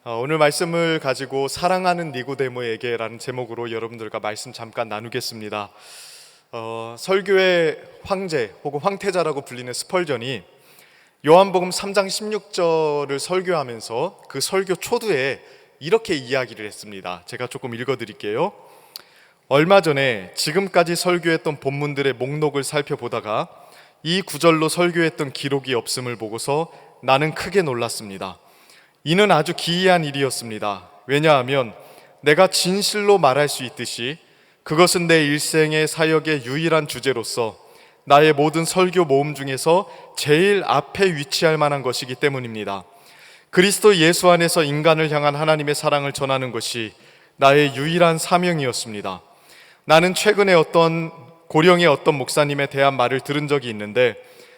오늘 말씀을 가지고 사랑하는 니고데모에게라는 제목으로 여러분들과 말씀 잠깐 나누겠습니다. 설교의 황제 혹은 황태자라고 불리는 스펄전이 요한복음 3장 16절을 설교하면서 그 설교 초두에 이렇게 이야기를 했습니다. 제가 조금 읽어드릴게요. 얼마 전에 지금까지 설교했던 본문들의 목록을 살펴보다가 이 구절로 설교했던 기록이 없음을 보고서 나는 크게 놀랐습니다. 이는 아주 기이한 일이었습니다. 왜냐하면 내가 진실로 말할 수 있듯이 그것은 내 일생의 사역의 유일한 주제로서 나의 모든 설교 모음 중에서 제일 앞에 위치할 만한 것이기 때문입니다. 그리스도 예수 안에서 인간을 향한 하나님의 사랑을 전하는 것이 나의 유일한 사명이었습니다. 나는 최근에 고령의 어떤 목사님에 대한 말을 들은 적이 있는데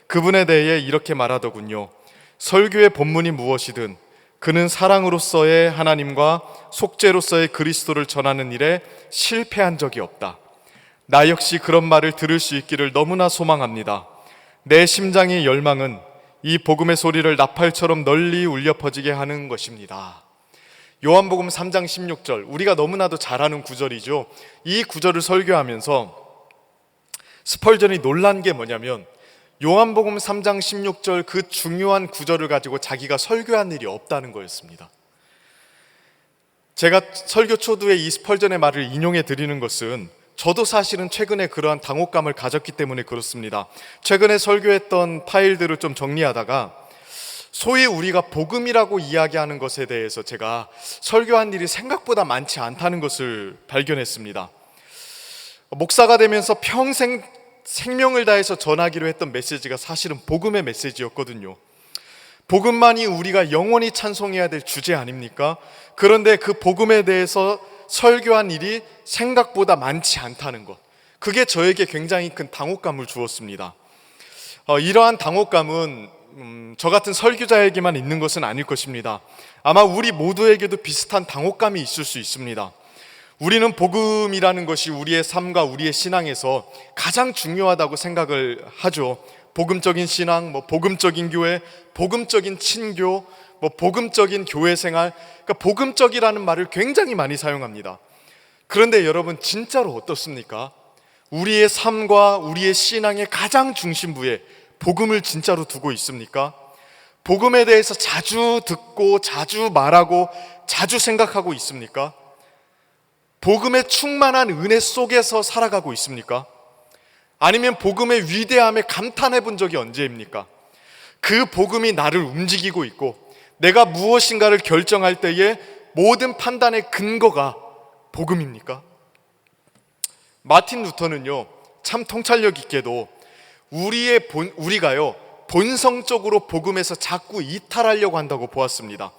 그분에 대해 이렇게 말하더군요. 설교의 본문이 무엇이든 그는 사랑으로서의 하나님과 속죄로서의 그리스도를 전하는 일에 실패한 적이 없다. 나 역시 그런 말을 들을 수 있기를 너무나 소망합니다. 내 심장의 열망은 이 복음의 소리를 나팔처럼 널리 울려 퍼지게 하는 것입니다. 요한복음 3장 16절, 우리가 너무나도 잘 아는 구절이죠. 이 구절을 설교하면서 스펄전이 놀란 게 뭐냐면 요한복음 3장 16절 그 중요한 구절을 가지고 자기가 설교한 일이 없다는 거였습니다. 제가 설교 초두에 이 스펄전의 말을 인용해 드리는 것은 저도 사실은 최근에 그러한 당혹감을 가졌기 때문에 그렇습니다. 최근에 설교했던 파일들을 좀 정리하다가 소위 우리가 복음이라고 이야기하는 것에 대해서 제가 설교한 일이 생각보다 많지 않다는 것을 발견했습니다. 목사가 되면서 평생 생명을 다해서 전하기로 했던 메시지가 사실은 복음의 메시지였거든요. 복음만이 우리가 영원히 찬송해야 될 주제 아닙니까? 그런데 그 복음에 대해서 설교한 일이 생각보다 많지 않다는 것, 그게 저에게 굉장히 큰 당혹감을 주었습니다. 이러한 당혹감은 저 같은 설교자에게만 있는 것은 아닐 것입니다. 아마 우리 모두에게도 비슷한 당혹감이 있을 수 있습니다. 우리는 복음이라는 것이 우리의 삶과 우리의 신앙에서 가장 중요하다고 생각을 하죠. 복음적인 신앙, 복음적인 교회, 복음적인 친교, 복음적인 교회 생활, 그러니까 복음적이라는 말을 굉장히 많이 사용합니다. 그런데 여러분, 진짜로 어떻습니까? 우리의 삶과 우리의 신앙의 가장 중심부에 복음을 진짜로 두고 있습니까? 복음에 대해서 자주 듣고 자주 말하고 자주 생각하고 있습니까? 복음의 충만한 은혜 속에서 살아가고 있습니까? 아니면 복음의 위대함에 감탄해 본 적이 언제입니까? 그 복음이 나를 움직이고 있고 내가 무엇인가를 결정할 때에 모든 판단의 근거가 복음입니까? 마틴 루터는요, 참 통찰력 있게도 우리가요 본성적으로 복음에서 자꾸 이탈하려고 한다고 보았습니다.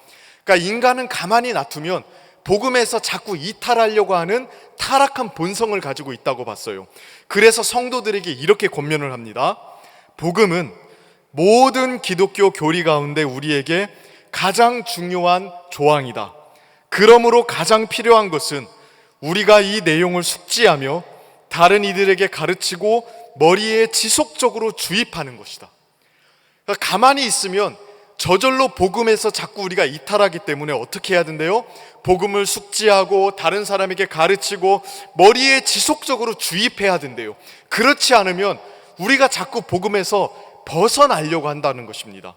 그러니까 인간은 가만히 놔두면 복음에서 자꾸 이탈하려고 하는 타락한 본성을 가지고 있다고 봤어요. 그래서 성도들에게 이렇게 권면을 합니다. 복음은 모든 기독교 교리 가운데 우리에게 가장 중요한 조항이다. 그러므로 가장 필요한 것은 우리가 이 내용을 숙지하며 다른 이들에게 가르치고 머리에 지속적으로 주입하는 것이다. 그러니까 가만히 있으면 저절로 복음에서 자꾸 우리가 이탈하기 때문에 어떻게 해야 된대요? 복음을 숙지하고 다른 사람에게 가르치고 머리에 지속적으로 주입해야 된대요. 그렇지 않으면 우리가 자꾸 복음에서 벗어나려고 한다는 것입니다.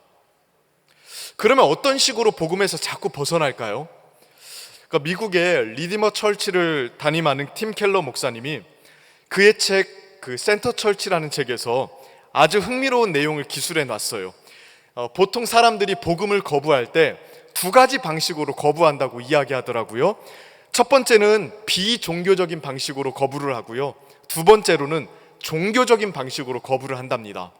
그러면 어떤 식으로 복음에서 자꾸 벗어날까요? 그러니까 미국의 리디머 철치를 담임하는 팀 켈러 목사님이 그의 책 센터 철치라는 책에서 아주 흥미로운 내용을 기술해 놨어요. 보통 사람들이 복음을 거부할 때 두 가지 방식으로 거부한다고 이야기하더라고요. 첫 번째는 비종교적인 방식으로 거부를 하고요. 두 번째로는 종교적인 방식으로 거부를 한답니다.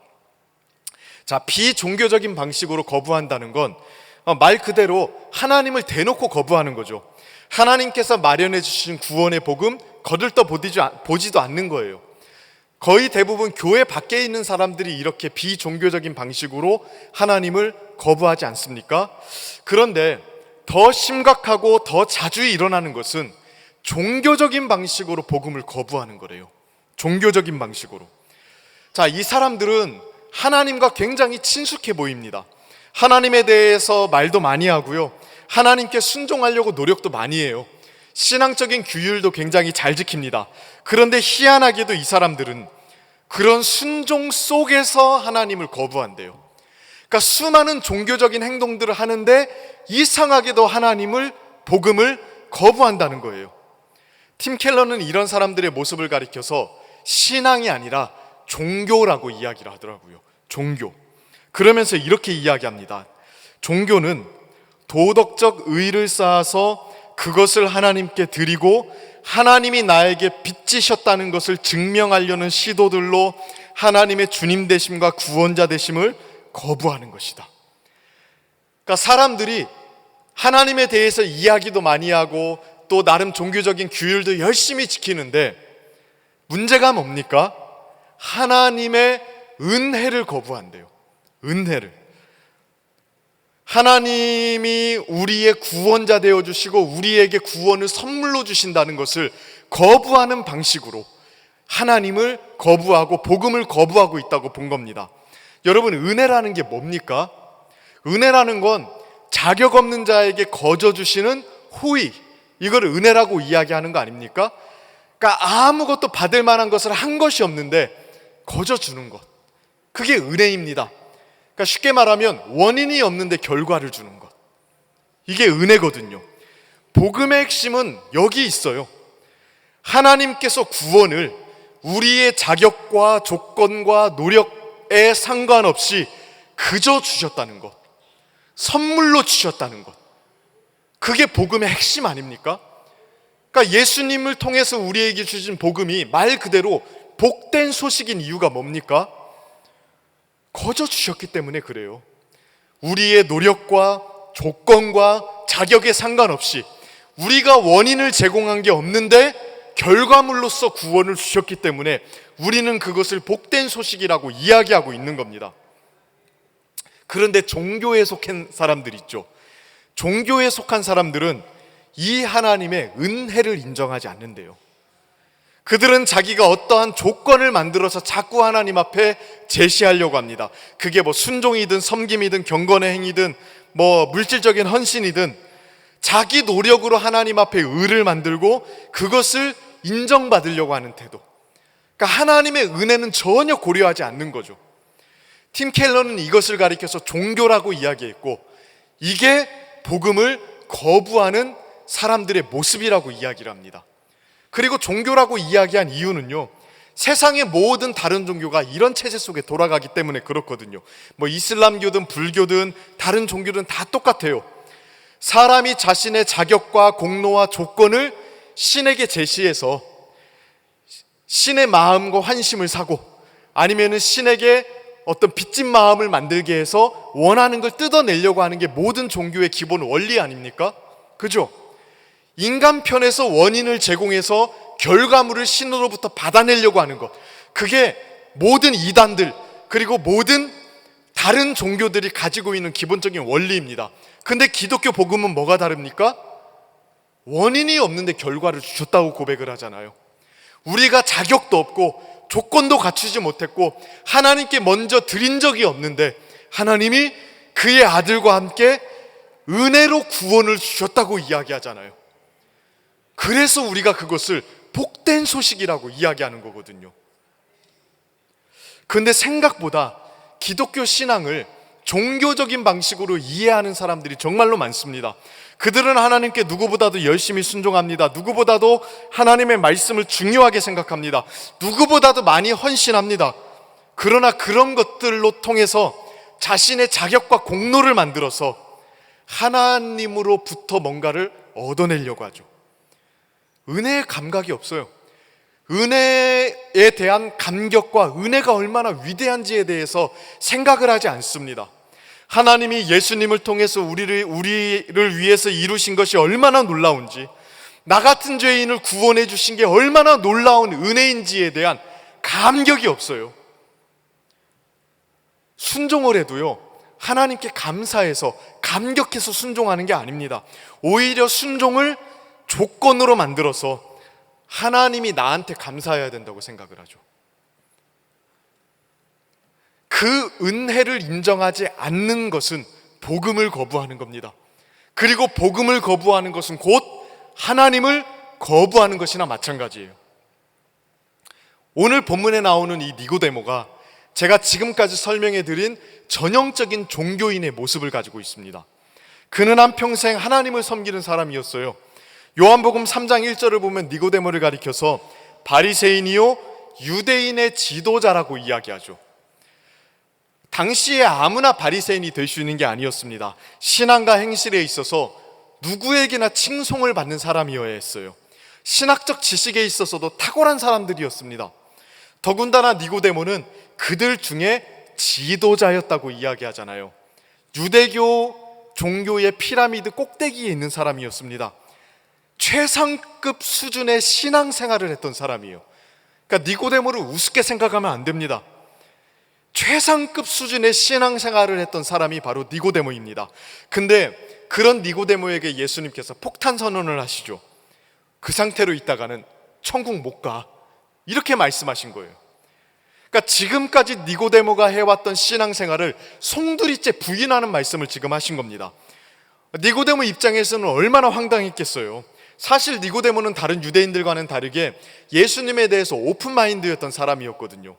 자, 비종교적인 방식으로 거부한다는 건 말 그대로 하나님을 대놓고 거부하는 거죠. 하나님께서 마련해 주신 구원의 복음 거들떠 보지도 않는 거예요. 거의 대부분 교회 밖에 있는 사람들이 이렇게 비종교적인 방식으로 하나님을 거부하지 않습니까? 그런데 더 심각하고 더 자주 일어나는 것은 종교적인 방식으로 복음을 거부하는 거래요. 종교적인 방식으로. 자, 이 사람들은 하나님과 굉장히 친숙해 보입니다. 하나님에 대해서 말도 많이 하고요. 하나님께 순종하려고 노력도 많이 해요. 신앙적인 규율도 굉장히 잘 지킵니다. 그런데 희한하게도 이 사람들은 그런 순종 속에서 하나님을 거부한대요. 그러니까 수많은 종교적인 행동들을 하는데 이상하게도 하나님을, 복음을 거부한다는 거예요. 팀 켈러는 이런 사람들의 모습을 가리켜서 신앙이 아니라 종교라고 이야기를 하더라고요. 종교. 그러면서 이렇게 이야기합니다. 종교는 도덕적 의를 쌓아서 그것을 하나님께 드리고 하나님이 나에게 빚지셨다는 것을 증명하려는 시도들로 하나님의 주님 되심과 구원자 되심을 거부하는 것이다. 그러니까 사람들이 하나님에 대해서 이야기도 많이 하고 또 나름 종교적인 규율도 열심히 지키는데 문제가 뭡니까? 하나님의 은혜를 거부한대요. 은혜를. 하나님이 우리의 구원자 되어주시고 우리에게 구원을 선물로 주신다는 것을 거부하는 방식으로 하나님을 거부하고 복음을 거부하고 있다고 본 겁니다. 여러분, 은혜라는 게 뭡니까? 은혜라는 건 자격 없는 자에게 거저 주시는 호의, 이걸 은혜라고 이야기하는 거 아닙니까? 그러니까 아무것도 받을 만한 것을 한 것이 없는데 거저 주는 것, 그게 은혜입니다. 그러니까 쉽게 말하면 원인이 없는데 결과를 주는 것, 이게 은혜거든요. 복음의 핵심은 여기 있어요. 하나님께서 구원을 우리의 자격과 조건과 노력에 상관없이 그저 주셨다는 것, 선물로 주셨다는 것, 그게 복음의 핵심 아닙니까? 그러니까 예수님을 통해서 우리에게 주신 복음이 말 그대로 복된 소식인 이유가 뭡니까? 거저 주셨기 때문에 그래요. 우리의 노력과 조건과 자격에 상관없이 우리가 원인을 제공한 게 없는데 결과물로서 구원을 주셨기 때문에 우리는 그것을 복된 소식이라고 이야기하고 있는 겁니다. 그런데 종교에 속한 사람들 있죠. 종교에 속한 사람들은 이 하나님의 은혜를 인정하지 않는데요. 그들은 자기가 어떠한 조건을 만들어서 자꾸 하나님 앞에 제시하려고 합니다. 그게 뭐 순종이든 섬김이든 경건의 행위든 뭐 물질적인 헌신이든 자기 노력으로 하나님 앞에 의를 만들고 그것을 인정받으려고 하는 태도. 그러니까 하나님의 은혜는 전혀 고려하지 않는 거죠. 팀 켈러는 이것을 가리켜서 종교라고 이야기했고, 이게 복음을 거부하는 사람들의 모습이라고 이야기를 합니다. 그리고 종교라고 이야기한 이유는요, 세상의 모든 다른 종교가 이런 체제 속에 돌아가기 때문에 그렇거든요. 뭐 이슬람교든 불교든 다른 종교든 다 똑같아요. 사람이 자신의 자격과 공로와 조건을 신에게 제시해서 신의 마음과 환심을 사고 아니면은 신에게 어떤 빚진 마음을 만들게 해서 원하는 걸 뜯어내려고 하는 게 모든 종교의 기본 원리 아닙니까? 그죠? 인간 편에서 원인을 제공해서 결과물을 신으로부터 받아내려고 하는 것, 그게 모든 이단들 그리고 모든 다른 종교들이 가지고 있는 기본적인 원리입니다. 근데 기독교 복음은 뭐가 다릅니까? 원인이 없는데 결과를 주셨다고 고백을 하잖아요. 우리가 자격도 없고 조건도 갖추지 못했고 하나님께 먼저 드린 적이 없는데 하나님이 그의 아들과 함께 은혜로 구원을 주셨다고 이야기하잖아요. 그래서 우리가 그것을 복된 소식이라고 이야기하는 거거든요. 그런데 생각보다 기독교 신앙을 종교적인 방식으로 이해하는 사람들이 정말로 많습니다. 그들은 하나님께 누구보다도 열심히 순종합니다. 누구보다도 하나님의 말씀을 중요하게 생각합니다. 누구보다도 많이 헌신합니다. 그러나 그런 것들로 통해서 자신의 자격과 공로를 만들어서 하나님으로부터 뭔가를 얻어내려고 하죠. 은혜의 감각이 없어요. 은혜에 대한 감격과 은혜가 얼마나 위대한지에 대해서 생각을 하지 않습니다. 하나님이 예수님을 통해서 우리를 위해서 이루신 것이 얼마나 놀라운지, 나 같은 죄인을 구원해 주신 게 얼마나 놀라운 은혜인지에 대한 감격이 없어요. 순종을 해도요, 하나님께 감사해서 감격해서 순종하는 게 아닙니다. 오히려 순종을 조건으로 만들어서 하나님이 나한테 감사해야 된다고 생각을 하죠. 그 은혜를 인정하지 않는 것은 복음을 거부하는 겁니다. 그리고 복음을 거부하는 것은 곧 하나님을 거부하는 것이나 마찬가지예요. 오늘 본문에 나오는 이 니고데모가 제가 지금까지 설명해 드린 전형적인 종교인의 모습을 가지고 있습니다. 그는 한평생 하나님을 섬기는 사람이었어요. 요한복음 3장 1절을 보면 니고데모를 가리켜서 바리새인이요 유대인의 지도자라고 이야기하죠. 당시에 아무나 바리새인이 될 수 있는 게 아니었습니다. 신앙과 행실에 있어서 누구에게나 칭송을 받는 사람이어야 했어요. 신학적 지식에 있어서도 탁월한 사람들이었습니다. 더군다나 니고데모는 그들 중에 지도자였다고 이야기하잖아요. 유대교 종교의 피라미드 꼭대기에 있는 사람이었습니다. 최상급 수준의 신앙생활을 했던 사람이에요. 그러니까 니고데모를 우습게 생각하면 안 됩니다. 최상급 수준의 신앙생활을 했던 사람이 바로 니고데모입니다. 근데 그런 니고데모에게 예수님께서 폭탄 선언을 하시죠. 그 상태로 있다가는 천국 못 가, 이렇게 말씀하신 거예요. 그러니까 지금까지 니고데모가 해왔던 신앙생활을 송두리째 부인하는 말씀을 지금 하신 겁니다. 니고데모 입장에서는 얼마나 황당했겠어요. 사실 니고데모는 다른 유대인들과는 다르게 예수님에 대해서 오픈마인드였던 사람이었거든요.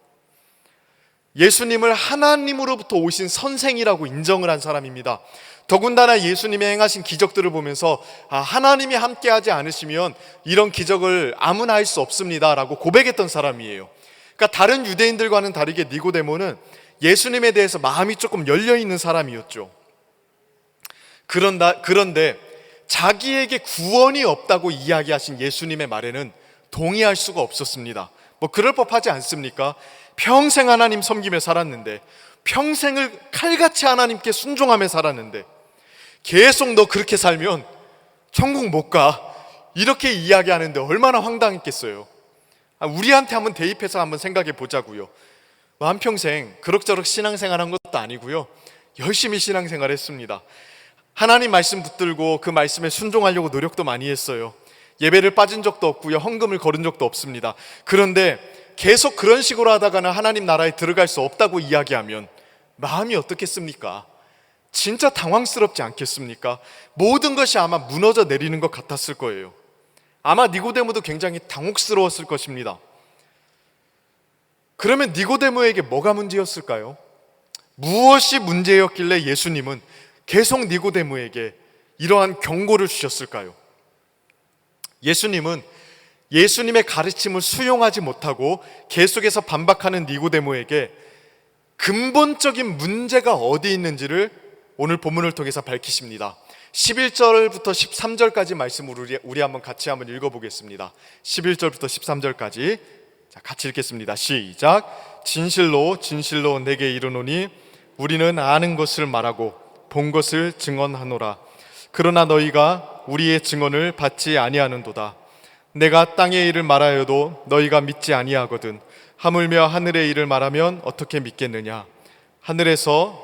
예수님을 하나님으로부터 오신 선생이라고 인정을 한 사람입니다. 더군다나 예수님의 행하신 기적들을 보면서 하나님이 함께하지 않으시면 이런 기적을 아무나 할 수 없습니다 라고 고백했던 사람이에요. 그러니까 다른 유대인들과는 다르게 니고데모는 예수님에 대해서 마음이 조금 열려있는 사람이었죠. 그런데 자기에게 구원이 없다고 이야기하신 예수님의 말에는 동의할 수가 없었습니다. 뭐 그럴 법하지 않습니까? 평생 하나님 섬기며 살았는데, 평생을 칼같이 하나님께 순종하며 살았는데 계속 너 그렇게 살면 천국 못 가, 이렇게 이야기하는데 얼마나 황당했겠어요. 우리한테 한번 대입해서 한번 생각해 보자고요. 한평생 그럭저럭 신앙생활한 것도 아니고요, 열심히 신앙생활 했습니다. 하나님 말씀 붙들고 그 말씀에 순종하려고 노력도 많이 했어요. 예배를 빠진 적도 없고요, 헌금을 거둔 적도 없습니다. 그런데 계속 그런 식으로 하다가는 하나님 나라에 들어갈 수 없다고 이야기하면 마음이 어떻겠습니까? 진짜 당황스럽지 않겠습니까? 모든 것이 아마 무너져 내리는 것 같았을 거예요. 아마 니고데모도 굉장히 당혹스러웠을 것입니다. 그러면 니고데모에게 뭐가 문제였을까요? 무엇이 문제였길래 예수님은 계속 니고데모에게 이러한 경고를 주셨을까요? 예수님은 예수님의 가르침을 수용하지 못하고 계속해서 반박하는 니고데모에게 근본적인 문제가 어디 있는지를 오늘 본문을 통해서 밝히십니다. 11절부터 13절까지 말씀을 우리 한번 같이 한번 읽어보겠습니다. 11절부터 13절까지 같이 읽겠습니다. 시작. 진실로 진실로 내게 이르노니 우리는 아는 것을 말하고 본 것을 증언하노라. 그러나 너희가 우리의 증언을 받지 아니하는도다. 내가 땅의 일을 말하여도 너희가 믿지 아니하거든. 하물며 하늘의 일을 말하면 어떻게 믿겠느냐. 하늘에서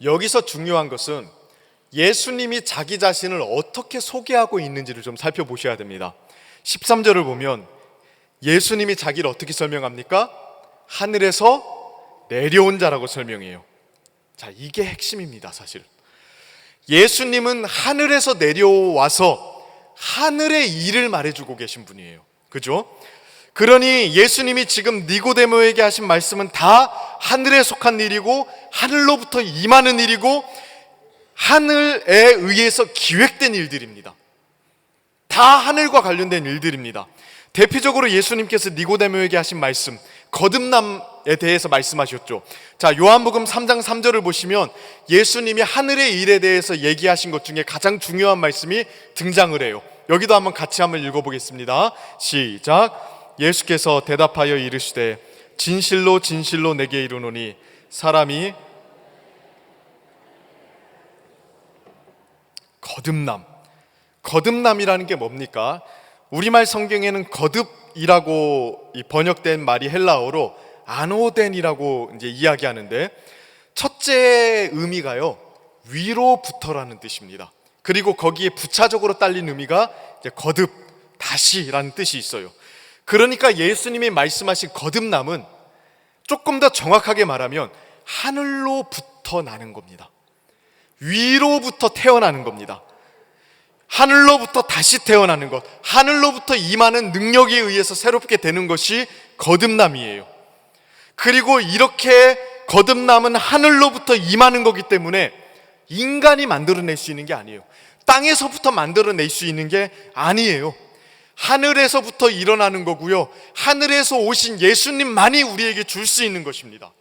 여기서 중요한 것은 예수님이 자기 자신을 어떻게 소개하고 있는지를 좀 살펴보셔야 됩니다. 13절을 보면 예수님이 자기를 어떻게 설명합니까? 하늘에서 내려온 자라고 설명해요. 이게 핵심입니다. 사실 예수님은 하늘에서 내려와서 하늘의 일을 말해주고 계신 분이에요. 그죠? 그러니 예수님이 지금 니고데모에게 하신 말씀은 다 하늘에 속한 일이고 하늘로부터 임하는 일이고 하늘에 의해서 기획된 일들입니다. 다 하늘과 관련된 일들입니다. 대표적으로 예수님께서 니고데모에게 하신 말씀, 거듭남에 대해서 말씀하셨죠. 요한복음 3장 3절을 보시면 예수님이 하늘의 일에 대해서 얘기하신 것 중에 가장 중요한 말씀이 등장을 해요. 여기도 한번 같이 한번 읽어보겠습니다. 시작. 예수께서 대답하여 이르시되 진실로 진실로 내게 이르노니 사람이 거듭남이라는 게 뭡니까? 우리말 성경에는 거듭이라고 번역된 말이 헬라어로 아노덴이라고 이제 이야기하는데, 첫째 의미가요 위로부터라는 뜻입니다. 그리고 거기에 부차적으로 딸린 의미가 이제 거듭, 다시라는 뜻이 있어요. 그러니까 예수님이 말씀하신 거듭남은 조금 더 정확하게 말하면 하늘로부터 나는 겁니다. 위로부터 태어나는 겁니다. 하늘로부터 다시 태어나는 것, 하늘로부터 임하는 능력에 의해서 새롭게 되는 것이 거듭남이에요. 그리고 이렇게 거듭남은 하늘로부터 임하는 거기 때문에 인간이 만들어낼 수 있는 게 아니에요. 땅에서부터 만들어낼 수 있는 게 아니에요. 하늘에서부터 일어나는 거고요, 하늘에서 오신 예수님만이 우리에게 줄 수 있는 것입니다.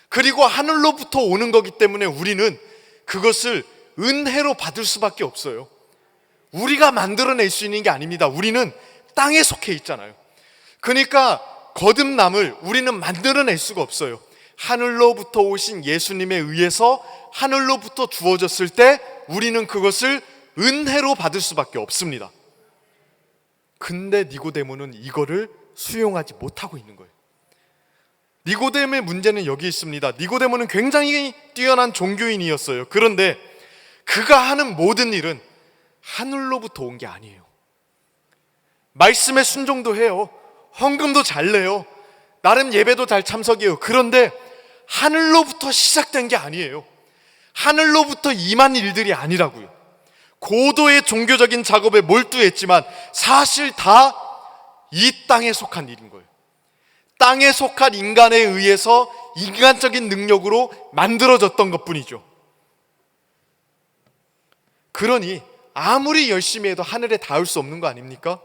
그리고 하늘로부터 오는 거기 때문에 우리는 그것을 은혜로 받을 수밖에 없어요. 우리가 만들어낼 수 있는 게 아닙니다. 우리는 땅에 속해 있잖아요. 그러니까 거듭남을 우리는 만들어낼 수가 없어요. 하늘로부터 오신 예수님에 의해서 하늘로부터 주어졌을 때 우리는 그것을 은혜로 받을 수밖에 없습니다. 근데 니고데모는 이거를 수용하지 못하고 있는 거예요. 니고데모의 문제는 여기 있습니다. 니고데모는 굉장히 뛰어난 종교인이었어요. 그런데 그가 하는 모든 일은 하늘로부터 온 게 아니에요. 말씀에 순종도 해요. 헌금도 잘 내요. 나름 예배도 잘 참석해요. 그런데 하늘로부터 시작된 게 아니에요. 하늘로부터 임한 일들이 아니라고요. 고도의 종교적인 작업에 몰두했지만 사실 다 이 땅에 속한 일인 거예요. 땅에 속한 인간에 의해서 인간적인 능력으로 만들어졌던 것뿐이죠. 그러니 아무리 열심히 해도 하늘에 닿을 수 없는 거 아닙니까?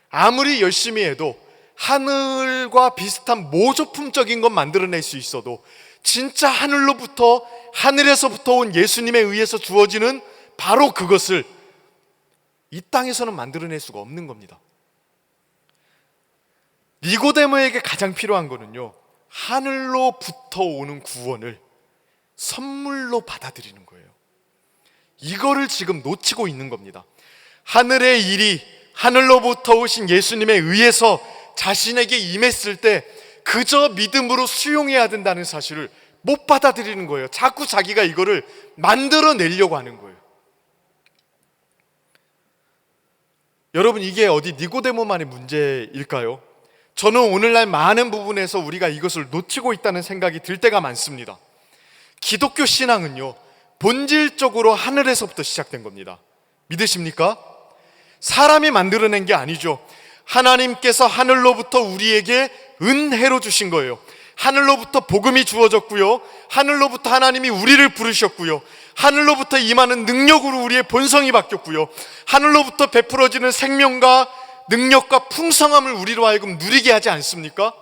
아무리 열심히 해도 하늘과 비슷한 모조품적인 것 만들어낼 수 있어도 진짜 하늘로부터, 하늘에서부터 온 예수님에 의해서 주어지는 바로 그것을 이 땅에서는 만들어낼 수가 없는 겁니다. 니고데모에게 가장 필요한 거는요, 하늘로부터 오는 구원을 선물로 받아들이는 거예요. 이거를 지금 놓치고 있는 겁니다. 하늘의 일이 하늘로부터 오신 예수님에 의해서 자신에게 임했을 때 그저 믿음으로 수용해야 된다는 사실을 못 받아들이는 거예요. 자꾸 자기가 이거를 만들어내려고 하는 거예요. 여러분, 이게 어디 니고데모만의 문제일까요? 저는 오늘날 많은 부분에서 우리가 이것을 놓치고 있다는 생각이 들 때가 많습니다. 기독교 신앙은요, 본질적으로 하늘에서부터 시작된 겁니다. 믿으십니까? 사람이 만들어낸 게 아니죠. 하나님께서 하늘로부터 우리에게 은혜로 주신 거예요. 하늘로부터 복음이 주어졌고요, 하늘로부터 하나님이 우리를 부르셨고요, 하늘로부터 임하는 능력으로 우리의 본성이 바뀌었고요, 하늘로부터 베풀어지는 생명과 능력과 풍성함을 우리로 하여금 누리게 하지 않습니까?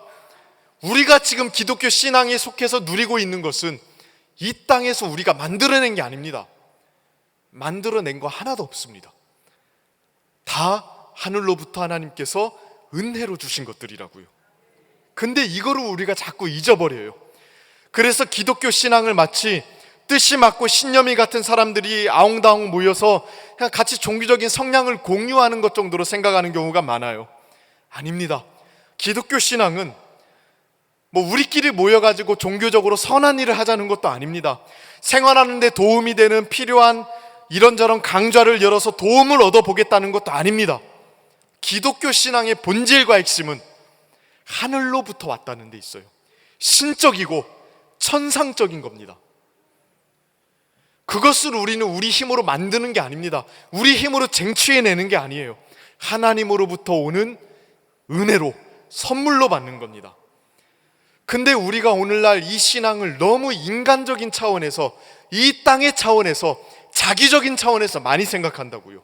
우리가 지금 기독교 신앙에 속해서 누리고 있는 것은 이 땅에서 우리가 만들어낸 게 아닙니다. 만들어낸 거 하나도 없습니다. 다 하늘로부터 하나님께서 은혜로 주신 것들이라고요. 근데 이거를 우리가 자꾸 잊어버려요. 그래서 기독교 신앙을 마치 뜻이 맞고 신념이 같은 사람들이 아웅다웅 모여서 그냥 같이 종교적인 성향을 공유하는 것 정도로 생각하는 경우가 많아요. 아닙니다. 기독교 신앙은 뭐 우리끼리 모여가지고 종교적으로 선한 일을 하자는 것도 아닙니다. 생활하는 데 도움이 되는 필요한 이런저런 강좌를 열어서 도움을 얻어보겠다는 것도 아닙니다. 기독교 신앙의 본질과 핵심은 하늘로부터 왔다는 데 있어요. 신적이고 천상적인 겁니다. 그것을 우리는 우리 힘으로 만드는 게 아닙니다. 우리 힘으로 쟁취해내는 게 아니에요. 하나님으로부터 오는 은혜로, 선물로 받는 겁니다. 근데 우리가 오늘날 이 신앙을 너무 인간적인 차원에서, 이 땅의 차원에서, 자기적인 차원에서 많이 생각한다고요.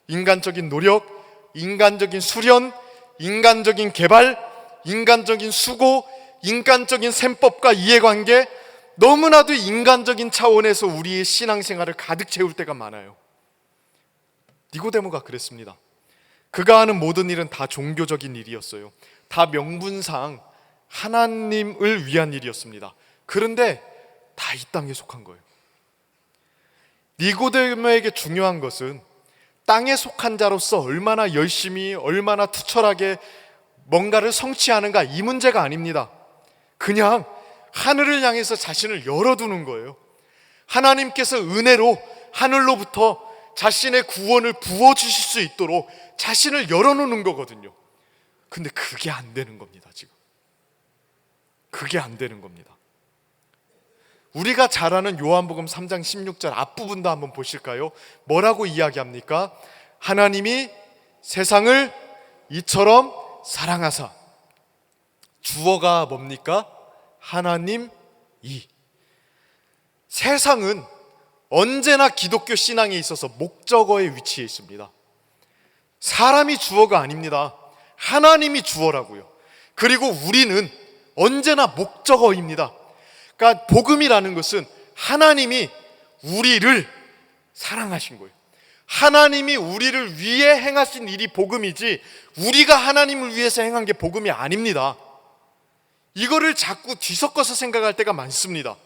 인간적인 노력, 인간적인 수련, 인간적인 개발, 인간적인 수고, 인간적인 셈법과 이해관계, 너무나도 인간적인 차원에서 우리의 신앙생활을 가득 채울 때가 많아요. 니고데모가 그랬습니다. 그가 하는 모든 일은 다 종교적인 일이었어요. 다 명분상 하나님을 위한 일이었습니다. 그런데 다 이 땅에 속한 거예요. 니고데모에게 중요한 것은 땅에 속한 자로서 얼마나 열심히, 얼마나 투철하게 뭔가를 성취하는가, 이 문제가 아닙니다. 그냥 하늘을 향해서 자신을 열어두는 거예요. 하나님께서 은혜로 하늘로부터 자신의 구원을 부어주실 수 있도록 자신을 열어놓는 거거든요. 근데 그게 안 되는 겁니다. 지금 그게 안 되는 겁니다. 우리가 잘 아는 요한복음 3장 16절 앞부분도 한번 보실까요? 뭐라고 이야기합니까? 하나님이 세상을 이처럼 사랑하사. 주어가 뭡니까? 하나님이. 세상은 언제나 기독교 신앙에 있어서 목적어의 위치에 있습니다. 사람이 주어가 아닙니다. 하나님이 주어라고요. 그리고 우리는 언제나 목적어입니다. 그러니까 복음이라는 것은 하나님이 우리를 사랑하신 거예요. 하나님이 우리를 위해 행하신 일이 복음이지 우리가 하나님을 위해서 행한 게 복음이 아닙니다. 이거를 자꾸 뒤섞어서 생각할 때가 많습니다.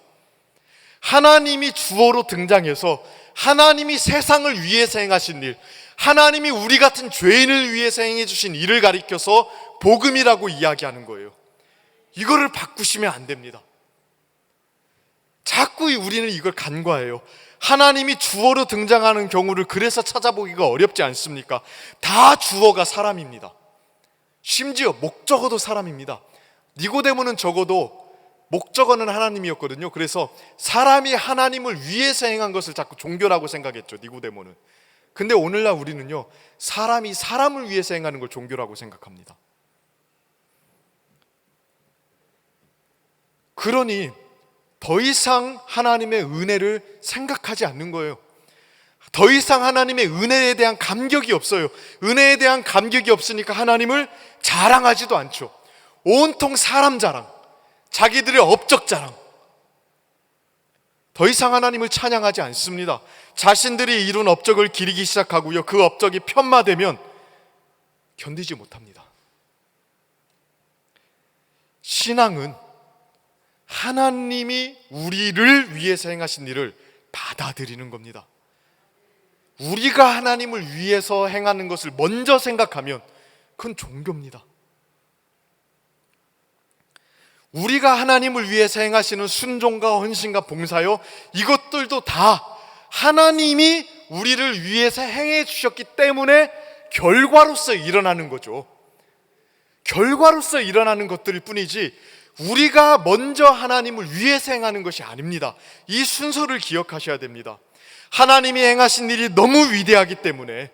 하나님이 주어로 등장해서 하나님이 세상을 위해서 행하신 일, 하나님이 우리 같은 죄인을 위해서 행해 주신 일을 가리켜서 복음이라고 이야기하는 거예요. 이거를 바꾸시면 안 됩니다. 자꾸 우리는 이걸 간과해요. 하나님이 주어로 등장하는 경우를 그래서 찾아보기가 어렵지 않습니까? 다 주어가 사람입니다. 심지어 목적어도 사람입니다. 니고데모는 적어도 목적어는 하나님이었거든요. 그래서 사람이 하나님을 위해서 행한 것을 자꾸 종교라고 생각했죠, 니고데모는. 근데 오늘날 우리는요, 사람이 사람을 위해서 행하는 걸 종교라고 생각합니다. 그러니 더 이상 하나님의 은혜를 생각하지 않는 거예요. 더 이상 하나님의 은혜에 대한 감격이 없어요. 은혜에 대한 감격이 없으니까 하나님을 자랑하지도 않죠. 온통 사람 자랑, 자기들의 업적 자랑. 더 이상 하나님을 찬양하지 않습니다. 자신들이 이룬 업적을 기리기 시작하고요, 그 업적이 편마되면 견디지 못합니다. 신앙은 하나님이 우리를 위해서 행하신 일을 받아들이는 겁니다. 우리가 하나님을 위해서 행하는 것을 먼저 생각하면 그건 종교입니다. 우리가 하나님을 위해서 행하시는 순종과 헌신과 봉사요, 이것들도 다 하나님이 우리를 위해서 행해 주셨기 때문에 결과로서 일어나는 거죠. 결과로서 일어나는 것들일 뿐이지 우리가 먼저 하나님을 위해서 행하는 것이 아닙니다. 이 순서를 기억하셔야 됩니다. 하나님이 행하신 일이 너무 위대하기 때문에,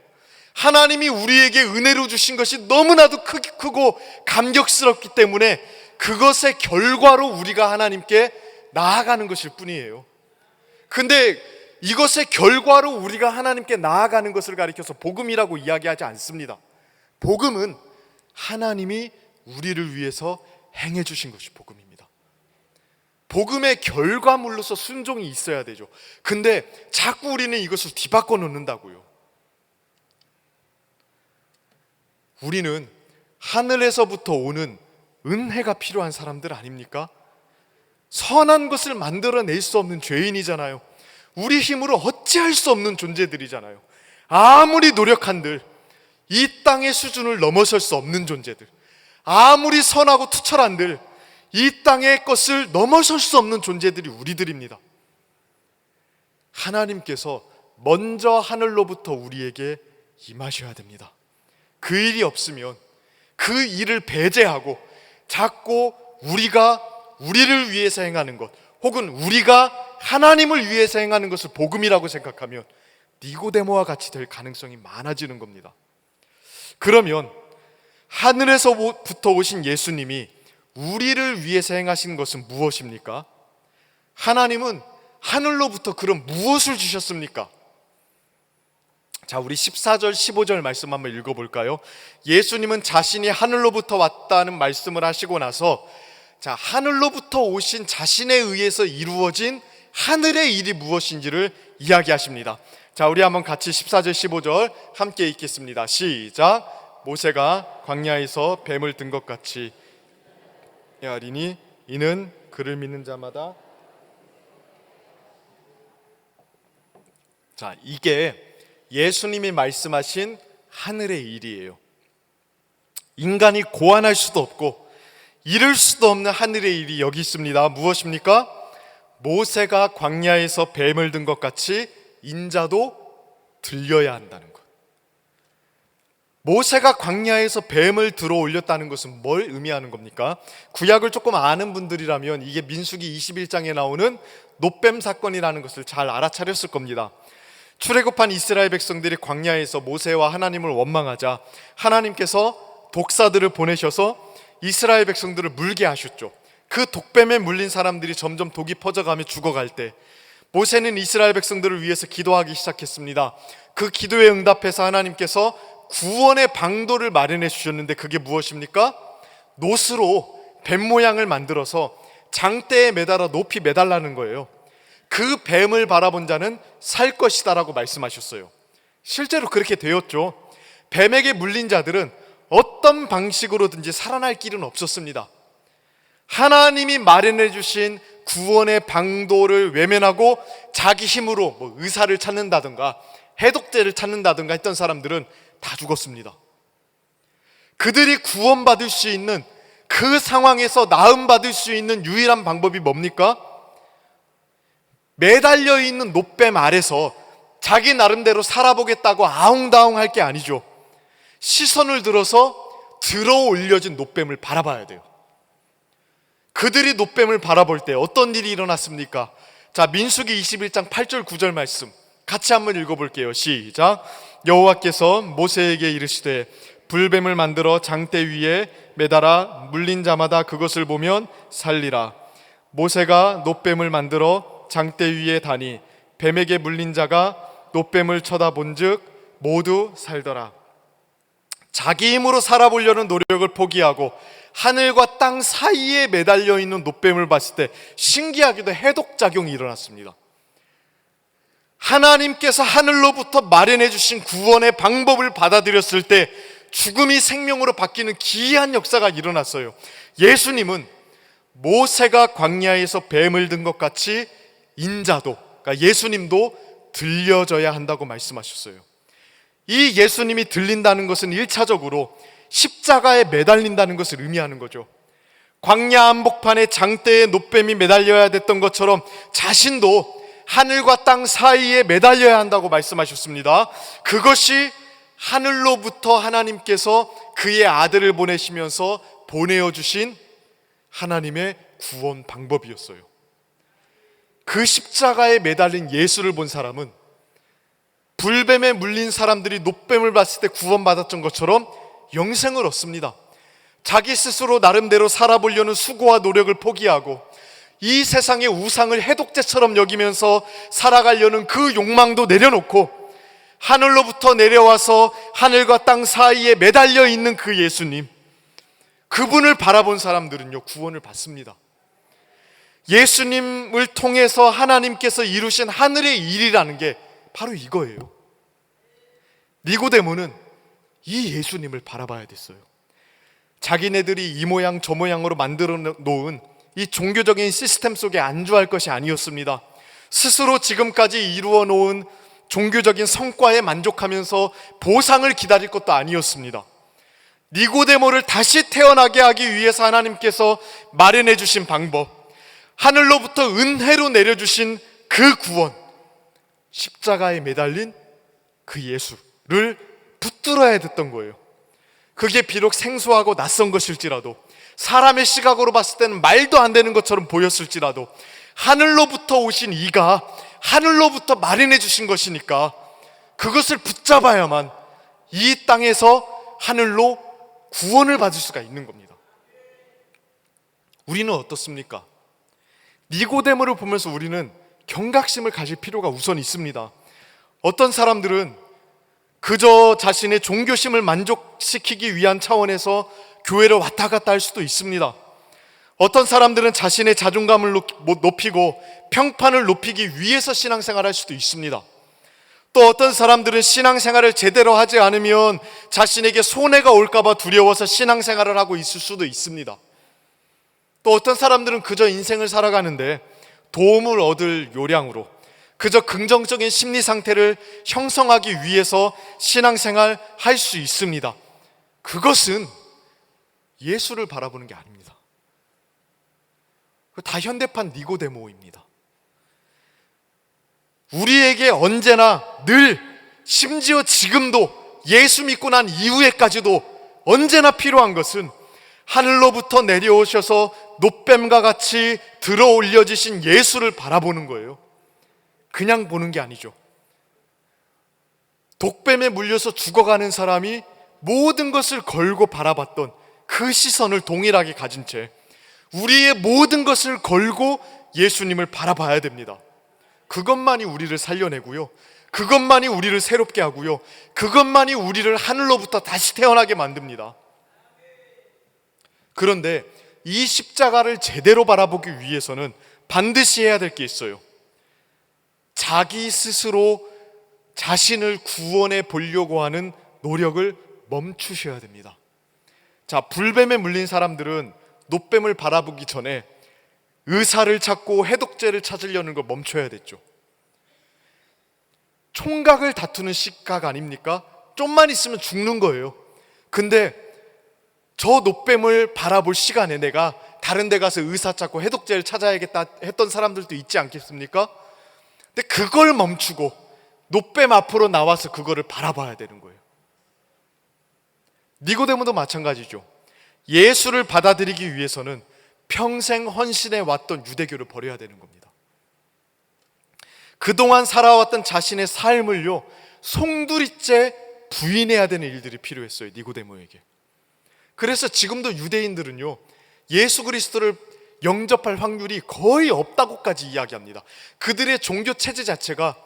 하나님이 우리에게 은혜로 주신 것이 너무나도 크고 감격스럽기 때문에 그것의 결과로 우리가 하나님께 나아가는 것일 뿐이에요. 근데 이것의 결과로 우리가 하나님께 나아가는 것을 가리켜서 복음이라고 이야기하지 않습니다. 복음은 하나님이 우리를 위해서 행해 주신 것이 복음입니다. 복음의 결과물로서 순종이 있어야 되죠. 근데 자꾸 우리는 이것을 뒤바꿔 놓는다고요. 우리는 하늘에서부터 오는 은혜가 필요한 사람들 아닙니까? 선한 것을 만들어낼 수 없는 죄인이잖아요. 우리 힘으로 어찌할 수 없는 존재들이잖아요. 아무리 노력한들 이 땅의 수준을 넘어설 수 없는 존재들, 아무리 선하고 투철한들 이 땅의 것을 넘어설 수 없는 존재들이 우리들입니다. 하나님께서 먼저 하늘로부터 우리에게 임하셔야 됩니다. 그 일이 없으면 그 일을 배제하고 자꾸 우리가 우리를 위해서 행하는 것, 혹은 우리가 하나님을 위해서 행하는 것을 복음이라고 생각하면 니고데모와 같이 될 가능성이 많아지는 겁니다. 그러면 하늘에서부터 오신 예수님이 우리를 위해서 행하신 것은 무엇입니까? 하나님은 하늘로부터 그럼 무엇을 주셨습니까? 자, 우리 14절 15절 말씀 한번 읽어볼까요? 예수님은 자신이 하늘로부터 왔다는 말씀을 하시고 나서, 자, 하늘로부터 오신 자신에 의해서 이루어진 하늘의 일이 무엇인지를 이야기하십니다. 자, 우리 한번 같이 14절 15절 함께 읽겠습니다. 시작. 모세가 광야에서 뱀을 든 것 같이 하리니 이는 그를 믿는 자마다. 자, 이게 예수님이 말씀하신 하늘의 일이에요. 인간이 고안할 수도 없고 이룰 수도 없는 하늘의 일이 여기 있습니다. 무엇입니까? 모세가 광야에서 뱀을 든 것 같이 인자도 들려야 한다는 것. 모세가 광야에서 뱀을 들어 올렸다는 것은 뭘 의미하는 겁니까? 구약을 조금 아는 분들이라면 이게 민수기 21장에 나오는 놋뱀 사건이라는 것을 잘 알아차렸을 겁니다. 출애굽한 이스라엘 백성들이 광야에서 모세와 하나님을 원망하자 하나님께서 독사들을 보내셔서 이스라엘 백성들을 물게 하셨죠. 그 독뱀에 물린 사람들이 점점 독이 퍼져가며 죽어갈 때 모세는 이스라엘 백성들을 위해서 기도하기 시작했습니다. 그 기도에 응답해서 하나님께서 구원의 방도를 마련해 주셨는데 그게 무엇입니까? 놋으로 뱀 모양을 만들어서 장대에 매달아 높이 매달라는 거예요. 그 뱀을 바라본 자는 살 것이다 라고 말씀하셨어요. 실제로 그렇게 되었죠. 뱀에게 물린 자들은 어떤 방식으로든지 살아날 길은 없었습니다. 하나님이 마련해 주신 구원의 방도를 외면하고 자기 힘으로 의사를 찾는다든가 해독제를 찾는다든가 했던 사람들은 다 죽었습니다. 그들이 구원받을 수 있는, 그 상황에서 나음받을 수 있는 유일한 방법이 뭡니까? 매달려 있는 놋뱀 아래서 자기 나름대로 살아보겠다고 아웅다웅 할 게 아니죠. 시선을 들어서 들어 올려진 놋뱀을 바라봐야 돼요. 그들이 놋뱀을 바라볼 때 어떤 일이 일어났습니까? 자, 민수기 21장 8절 9절 말씀 같이 한번 읽어볼게요. 시작. 여호와께서 모세에게 이르시되 불뱀을 만들어 장대 위에 매달아 물린 자마다 그것을 보면 살리라. 모세가 놋뱀을 만들어 장대 위에 다니 뱀에게 물린 자가 놋뱀을 쳐다본즉 모두 살더라. 자기 힘으로 살아보려는 노력을 포기하고 하늘과 땅 사이에 매달려 있는 놋뱀을 봤을 때 신기하게도 해독작용이 일어났습니다. 하나님께서 하늘로부터 마련해 주신 구원의 방법을 받아들였을 때 죽음이 생명으로 바뀌는 기이한 역사가 일어났어요. 예수님은 모세가 광야에서 뱀을 든 것 같이 인자도, 그러니까 예수님도 들려져야 한다고 말씀하셨어요. 이 예수님이 들린다는 것은 1차적으로 십자가에 매달린다는 것을 의미하는 거죠. 광야 한복판에 장대에 놋뱀이 매달려야 됐던 것처럼 자신도 하늘과 땅 사이에 매달려야 한다고 말씀하셨습니다. 그것이 하늘로부터 하나님께서 그의 아들을 보내시면서 보내어 주신 하나님의 구원 방법이었어요. 그 십자가에 매달린 예수를 본 사람은 불뱀에 물린 사람들이 놋뱀을 봤을 때 구원받았던 것처럼 영생을 얻습니다. 자기 스스로 나름대로 살아보려는 수고와 노력을 포기하고 이 세상의 우상을 해독제처럼 여기면서 살아가려는 그 욕망도 내려놓고 하늘로부터 내려와서 하늘과 땅 사이에 매달려 있는 그 예수님, 그분을 바라본 사람들은요 구원을 받습니다. 예수님을 통해서 하나님께서 이루신 하늘의 일이라는 게 바로 이거예요. 니고데모는 이 예수님을 바라봐야 됐어요. 자기네들이 이 모양 저 모양으로 만들어 놓은 이 종교적인 시스템 속에 안주할 것이 아니었습니다. 스스로 지금까지 이루어 놓은 종교적인 성과에 만족하면서 보상을 기다릴 것도 아니었습니다. 니고데모를 다시 태어나게 하기 위해서 하나님께서 마련해 주신 방법, 하늘로부터 은혜로 내려주신 그 구원, 십자가에 매달린 그 예수를 붙들어야 됐던 거예요. 그게 비록 생소하고 낯선 것일지라도, 사람의 시각으로 봤을 때는 말도 안 되는 것처럼 보였을지라도 하늘로부터 오신 이가 하늘로부터 마련해 주신 것이니까 그것을 붙잡아야만 이 땅에서 하늘로 구원을 받을 수가 있는 겁니다. 우리는 어떻습니까? 니고데모를 보면서 우리는 경각심을 가질 필요가 우선 있습니다. 어떤 사람들은 그저 자신의 종교심을 만족시키기 위한 차원에서 교회를 왔다 갔다 할 수도 있습니다. 어떤 사람들은 자신의 자존감을 높이고 평판을 높이기 위해서 신앙생활을 할 수도 있습니다. 또 어떤 사람들은 신앙생활을 제대로 하지 않으면 자신에게 손해가 올까봐 두려워서 신앙생활을 하고 있을 수도 있습니다. 또 어떤 사람들은 그저 인생을 살아가는데 도움을 얻을 요량으로 그저 긍정적인 심리 상태를 형성하기 위해서 신앙생활 할 수 있습니다. 그것은 예수를 바라보는 게 아닙니다. 다 현대판 니고데모입니다. 우리에게 언제나 늘, 심지어 지금도 예수 믿고 난 이후에까지도 언제나 필요한 것은 하늘로부터 내려오셔서 놋뱀과 같이 들어 올려지신 예수를 바라보는 거예요. 그냥 보는 게 아니죠. 독뱀에 물려서 죽어가는 사람이 모든 것을 걸고 바라봤던 그 시선을 동일하게 가진 채 우리의 모든 것을 걸고 예수님을 바라봐야 됩니다. 그것만이 우리를 살려내고요, 그것만이 우리를 새롭게 하고요, 그것만이 우리를 하늘로부터 다시 태어나게 만듭니다. 그런데 이 십자가를 제대로 바라보기 위해서는 반드시 해야 될 게 있어요. 자기 스스로 자신을 구원해 보려고 하는 노력을 멈추셔야 됩니다. 자, 불뱀에 물린 사람들은 놋뱀을 바라보기 전에 의사를 찾고 해독제를 찾으려는 걸 멈춰야 됐죠. 총각을 다투는 시각 아닙니까? 좀만 있으면 죽는 거예요. 근데 저 놋뱀을 바라볼 시간에 내가 다른 데 가서 의사 찾고 해독제를 찾아야겠다 했던 사람들도 있지 않겠습니까? 근데 그걸 멈추고 놋뱀 앞으로 나와서 그거를 바라봐야 되는 거예요. 니고데모도 마찬가지죠. 예수를 받아들이기 위해서는 평생 헌신해 왔던 유대교를 버려야 되는 겁니다. 그동안 살아왔던 자신의 삶을요, 송두리째 부인해야 되는 일들이 필요했어요, 니고데모에게. 그래서 지금도 유대인들은요, 예수 그리스도를 영접할 확률이 거의 없다고까지 이야기합니다. 그들의 종교 체제 자체가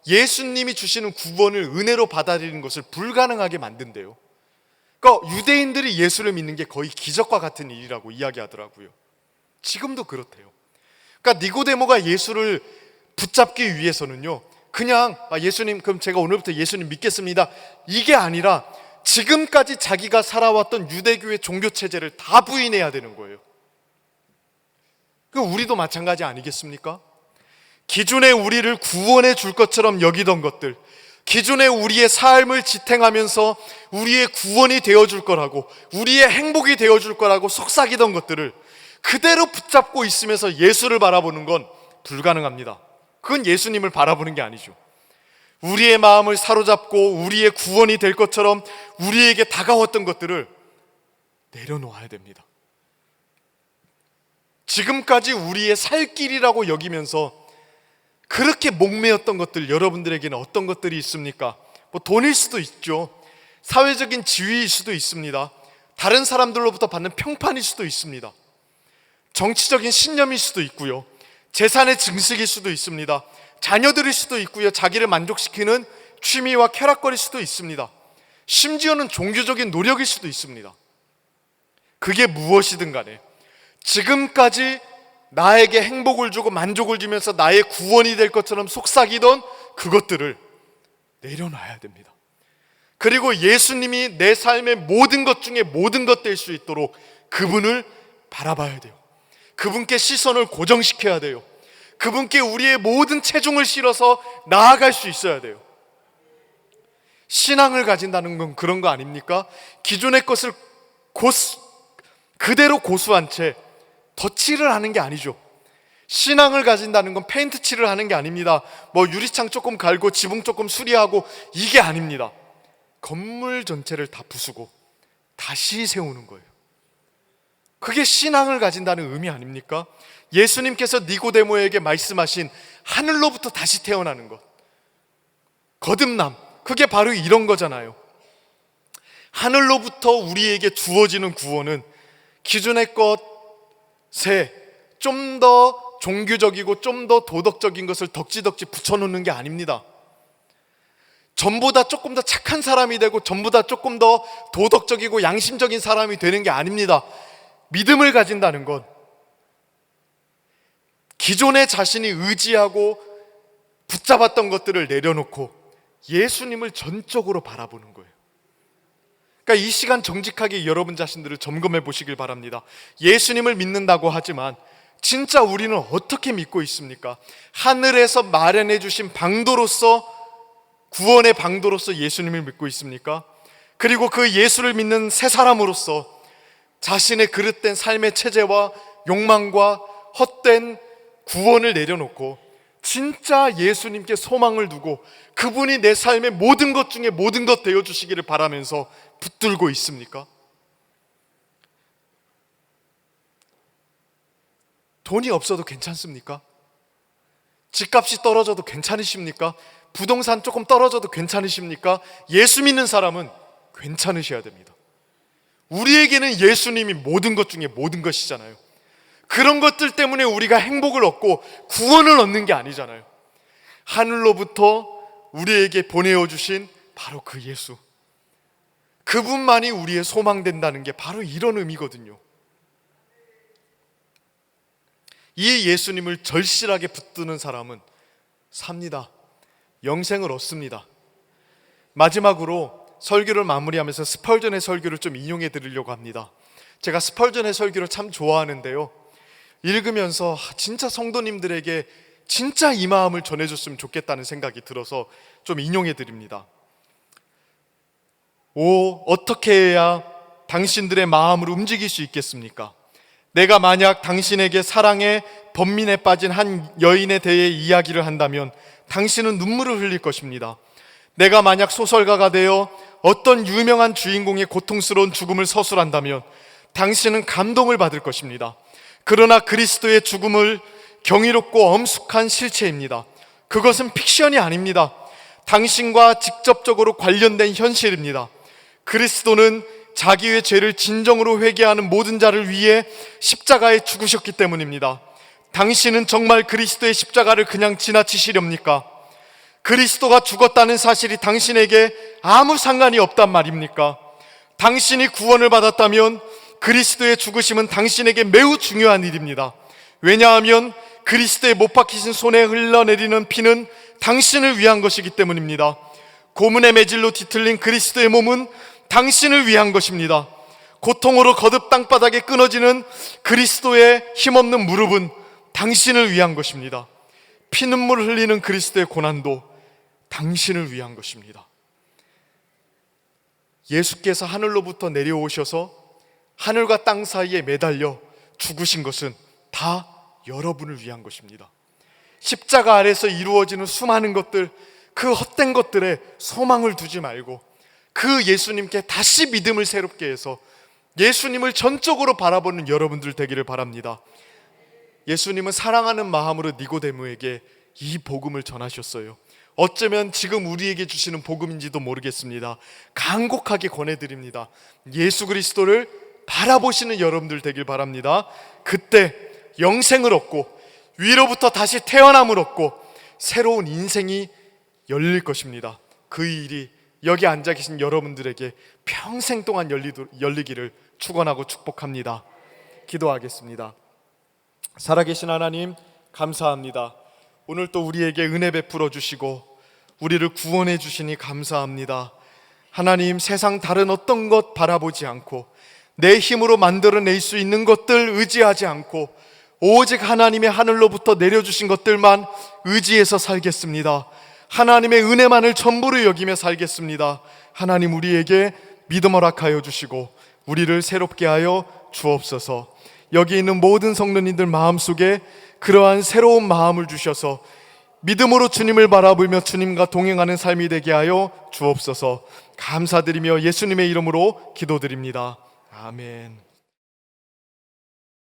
예수님이 주시는 구원을 은혜로 받아들이는 것을 불가능하게 만든대요. 그러니까 유대인들이 예수를 믿는 게 거의 기적과 같은 일이라고 이야기하더라고요. 지금도 그렇대요. 그러니까 니고데모가 예수를 붙잡기 위해서는요, 그냥 예수님, 그럼 제가 오늘부터 예수님 믿겠습니다, 이게 아니라 지금까지 자기가 살아왔던 유대교의 종교 체제를 다 부인해야 되는 거예요. 우리도 마찬가지 아니겠습니까? 기존에 우리를 구원해 줄 것처럼 여기던 것들, 기존에 우리의 삶을 지탱하면서 우리의 구원이 되어줄 거라고, 우리의 행복이 되어줄 거라고 속삭이던 것들을 그대로 붙잡고 있으면서 예수를 바라보는 건 불가능합니다. 그건 예수님을 바라보는 게 아니죠. 우리의 마음을 사로잡고 우리의 구원이 될 것처럼 우리에게 다가왔던 것들을 내려놓아야 됩니다. 지금까지 우리의 살 길이라고 여기면서 그렇게 목매였던 것들, 여러분들에게는 어떤 것들이 있습니까? 돈일 수도 있죠. 사회적인 지위일 수도 있습니다. 다른 사람들로부터 받는 평판일 수도 있습니다. 정치적인 신념일 수도 있고요, 재산의 증식일 수도 있습니다. 자녀들일 수도 있고요, 자기를 만족시키는 취미와 쾌락거리일 수도 있습니다. 심지어는 종교적인 노력일 수도 있습니다. 그게 무엇이든 간에 지금까지 나에게 행복을 주고 만족을 주면서 나의 구원이 될 것처럼 속삭이던 그것들을 내려놔야 됩니다. 그리고 예수님이 내 삶의 모든 것 중에 모든 것 될 수 있도록 그분을 바라봐야 돼요. 그분께 시선을 고정시켜야 돼요. 그분께 우리의 모든 체중을 실어서 나아갈 수 있어야 돼요. 신앙을 가진다는 건 그런 거 아닙니까? 기존의 것을 그대로 고수한 채 덧칠을 하는 게 아니죠. 신앙을 가진다는 건 페인트 칠을 하는 게 아닙니다. 유리창 조금 갈고 지붕 조금 수리하고 이게 아닙니다. 건물 전체를 다 부수고 다시 세우는 거예요. 그게 신앙을 가진다는 의미 아닙니까? 예수님께서 니고데모에게 말씀하신 하늘로부터 다시 태어나는 것, 거듭남, 그게 바로 이런 거잖아요. 하늘로부터 우리에게 주어지는 구원은 기존의 것에 좀 더 종교적이고 좀 더 도덕적인 것을 덕지덕지 붙여놓는 게 아닙니다. 전보다 조금 더 착한 사람이 되고 전보다 조금 더 도덕적이고 양심적인 사람이 되는 게 아닙니다. 믿음을 가진다는 건 기존에 자신이 의지하고 붙잡았던 것들을 내려놓고 예수님을 전적으로 바라보는 거예요. 그러니까 이 시간 정직하게 여러분 자신들을 점검해 보시길 바랍니다. 예수님을 믿는다고 하지만 진짜 우리는 어떻게 믿고 있습니까? 하늘에서 마련해 주신 방도로서, 구원의 방도로서 예수님을 믿고 있습니까? 그리고 그 예수를 믿는 새 사람으로서 자신의 그릇된 삶의 체제와 욕망과 헛된 구원을 내려놓고 진짜 예수님께 소망을 두고 그분이 내 삶의 모든 것 중에 모든 것 되어주시기를 바라면서 붙들고 있습니까? 돈이 없어도 괜찮습니까? 집값이 떨어져도 괜찮으십니까? 부동산 조금 떨어져도 괜찮으십니까? 예수 믿는 사람은 괜찮으셔야 됩니다. 우리에게는 예수님이 모든 것 중에 모든 것이잖아요. 그런 것들 때문에 우리가 행복을 얻고 구원을 얻는 게 아니잖아요. 하늘로부터 우리에게 보내어 주신 바로 그 예수, 그분만이 우리의 소망된다는 게 바로 이런 의미거든요. 이 예수님을 절실하게 붙드는 사람은 삽니다. 영생을 얻습니다. 마지막으로 설교를 마무리하면서 스펄전의 설교를 좀 인용해 드리려고 합니다. 제가 스펄전의 설교를 참 좋아하는데요, 읽으면서 진짜 성도님들에게 진짜 이 마음을 전해줬으면 좋겠다는 생각이 들어서 좀 인용해 드립니다. 어떻게 해야 당신들의 마음을 움직일 수 있겠습니까? 내가 만약 당신에게 사랑의 번민에 빠진 한 여인에 대해 이야기를 한다면 당신은 눈물을 흘릴 것입니다. 내가 만약 소설가가 되어 어떤 유명한 주인공의 고통스러운 죽음을 서술한다면 당신은 감동을 받을 것입니다. 그러나 그리스도의 죽음을 경이롭고 엄숙한 실체입니다. 그것은 픽션이 아닙니다. 당신과 직접적으로 관련된 현실입니다. 그리스도는 자기의 죄를 진정으로 회개하는 모든 자를 위해 십자가에 죽으셨기 때문입니다. 당신은 정말 그리스도의 십자가를 그냥 지나치시렵니까? 그리스도가 죽었다는 사실이 당신에게 아무 상관이 없단 말입니까? 당신이 구원을 받았다면 그리스도의 죽으심은 당신에게 매우 중요한 일입니다. 왜냐하면 그리스도의 못 박히신 손에 흘러내리는 피는 당신을 위한 것이기 때문입니다. 고문의 매질로 뒤틀린 그리스도의 몸은 당신을 위한 것입니다. 고통으로 거듭 땅바닥에 끊어지는 그리스도의 힘없는 무릎은 당신을 위한 것입니다. 피눈물을 흘리는 그리스도의 고난도 당신을 위한 것입니다. 예수께서 하늘로부터 내려오셔서 하늘과 땅 사이에 매달려 죽으신 것은 다 여러분을 위한 것입니다. 십자가 아래서 이루어지는 수많은 것들, 그 헛된 것들에 소망을 두지 말고 그 예수님께 다시 믿음을 새롭게 해서 예수님을 전적으로 바라보는 여러분들 되기를 바랍니다. 예수님은 사랑하는 마음으로 니고데모에게 이 복음을 전하셨어요. 어쩌면 지금 우리에게 주시는 복음인지도 모르겠습니다. 간곡하게 권해드립니다. 예수 그리스도를 바라보시는 여러분들 되길 바랍니다. 그때 영생을 얻고 위로부터 다시 태어남을 얻고 새로운 인생이 열릴 것입니다. 그 일이 여기 앉아 계신 여러분들에게 평생 동안 열리기를 축원하고 축복합니다. 기도하겠습니다. 살아계신 하나님, 감사합니다. 오늘 또 우리에게 은혜 베풀어 주시고 우리를 구원해 주시니 감사합니다. 하나님, 세상 다른 어떤 것 바라보지 않고 내 힘으로 만들어낼 수 있는 것들 의지하지 않고 오직 하나님의 하늘로부터 내려주신 것들만 의지해서 살겠습니다. 하나님의 은혜만을 전부로 여기며 살겠습니다. 하나님, 우리에게 믿음 허락하여 주시고 우리를 새롭게 하여 주옵소서. 여기 있는 모든 성도님들 마음속에 그러한 새로운 마음을 주셔서 믿음으로 주님을 바라보며 주님과 동행하는 삶이 되게 하여 주옵소서. 감사드리며 예수님의 이름으로 기도드립니다. 아멘.